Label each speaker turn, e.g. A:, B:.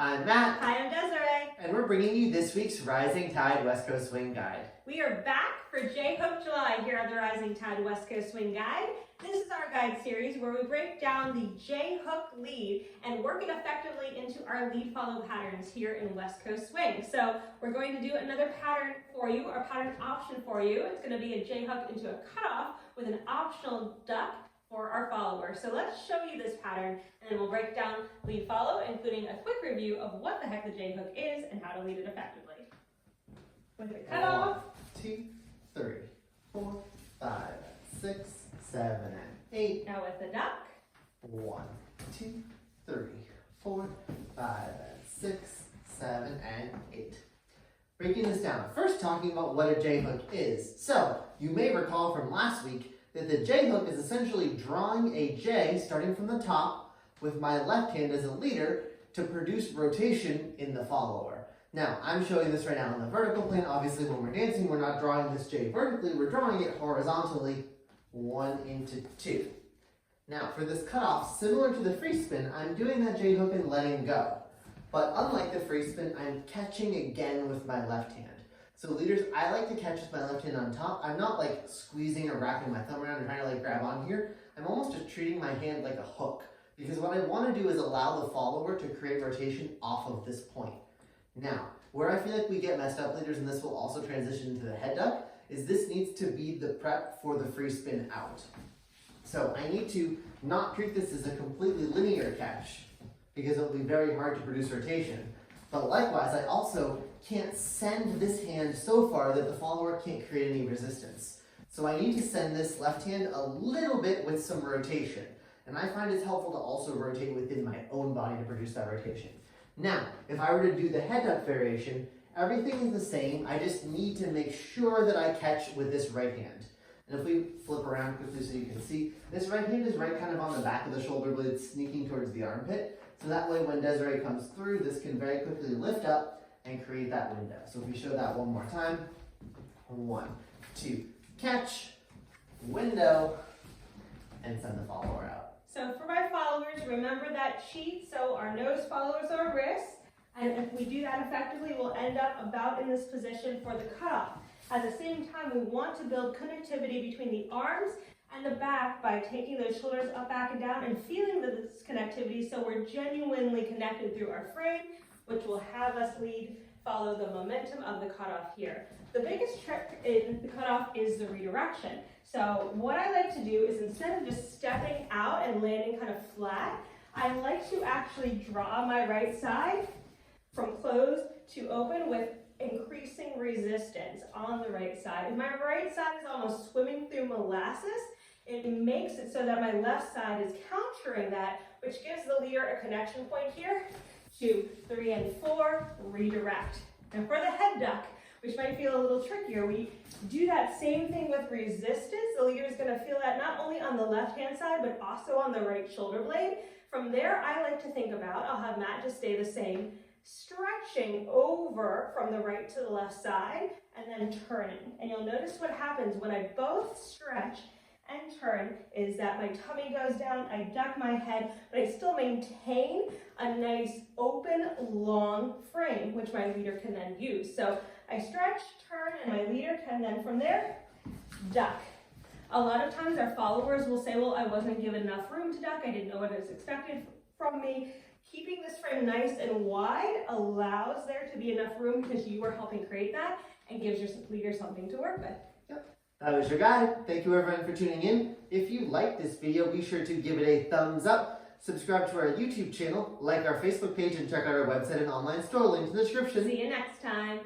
A: I'm Matt.
B: Hi, I'm Desiree.
A: And we're bringing you this week's Rising Tide West Coast Swing Guide.
B: We are back for J-Hook July here on the Rising Tide West Coast Swing Guide. This is our guide series where we break down the J-Hook lead and work it effectively into our lead follow patterns here in West Coast Swing. So we're going to do another pattern for you, or pattern option for you. It's going to be a J-Hook into a cutoff with an optional duck for our follower. So let's show you this pattern, and then we'll break down lead follow, including a quick review of what the heck the J-Hook is and how to lead it effectively. With the cutoff.
A: 1, 2, 3, 4, 5, 6, 7, and 8.
B: Now with the duck.
A: 1, 2, 3, 4, 5, 6, 7, and 8. Breaking this down, first talking about what a J-hook is. So, you may recall from last week that the J-hook is essentially drawing a J starting from the top with my left hand as a leader to produce rotation in the follower. Now, I'm showing this right now on the vertical plane. Obviously, when we're dancing, we're not drawing this J vertically, we're drawing it horizontally, 1 into 2. Now, for this cutoff, similar to the free spin, I'm doing that J-hook and letting go. But unlike the free spin, I'm catching again with my left hand. So leaders, I like to catch with my left hand on top. I'm not like squeezing or wrapping my thumb around and trying to like grab on here. I'm almost just treating my hand like a hook. Because what I want to do is allow the follower to create rotation off of this point. Now, where I feel like we get messed up, leaders, and this will also transition into the head duck, is this needs to be the prep for the free spin out. So I need to not treat this as a completely linear catch, because it will be very hard to produce rotation. But likewise, I also can't send this hand so far that the follower can't create any resistance. So I need to send this left hand a little bit with some rotation. And I find it's helpful to also rotate within my own body to produce that rotation. Now, if I were to do the head duck variation, everything is the same. I just need to make sure that I catch with this right hand. And if we flip around quickly so you can see, this right hand is right kind of on the back of the shoulder blade, sneaking towards the armpit. So that way when Desiree comes through, this can very quickly lift up and create that window. So if we show that one more time, 1, 2, catch, window, and send the follower out.
B: So for my followers, remember that cheat. So our nose follows our wrist. And if we do that effectively, we'll end up about in this position for the cutoff. At the same time, we want to build connectivity between the arms and the back by taking those shoulders up, back, and down and feeling this connectivity so we're genuinely connected through our frame, which will have us follow the momentum of the cutoff here. The biggest trick in the cutoff is the redirection. So what I like to do is instead of just stepping out and landing kind of flat, I like to actually draw my right side from closed to open with increasing resistance on the right side. If my right side is almost swimming through molasses, it makes it so that my left side is countering that, which gives the leader a connection point here. 2, 3, and 4, redirect. And for the head duck, which might feel a little trickier, we do that same thing with resistance. The leader is going to feel that not only on the left-hand side, but also on the right shoulder blade. From there, I like to think about, I'll have Matt just stay the same, stretching over from the right to the left side, and then turning. And you'll notice what happens when I both stretch and turn is that my tummy goes down, I duck my head, but I still maintain a nice open, long frame, which my leader can then use. So I stretch, turn, and my leader can then from there, duck. A lot of times our followers will say, well, I wasn't given enough room to duck, I didn't know what was expected from me. Keeping this frame nice and wide allows there to be enough room because you are helping create that and gives your leader something to work with.
A: That was your guide. Thank you everyone for tuning in. If you liked this video, be sure to give it a thumbs up, subscribe to our YouTube channel, like our Facebook page, and check out our website and online store, link in the description.
B: See you next time.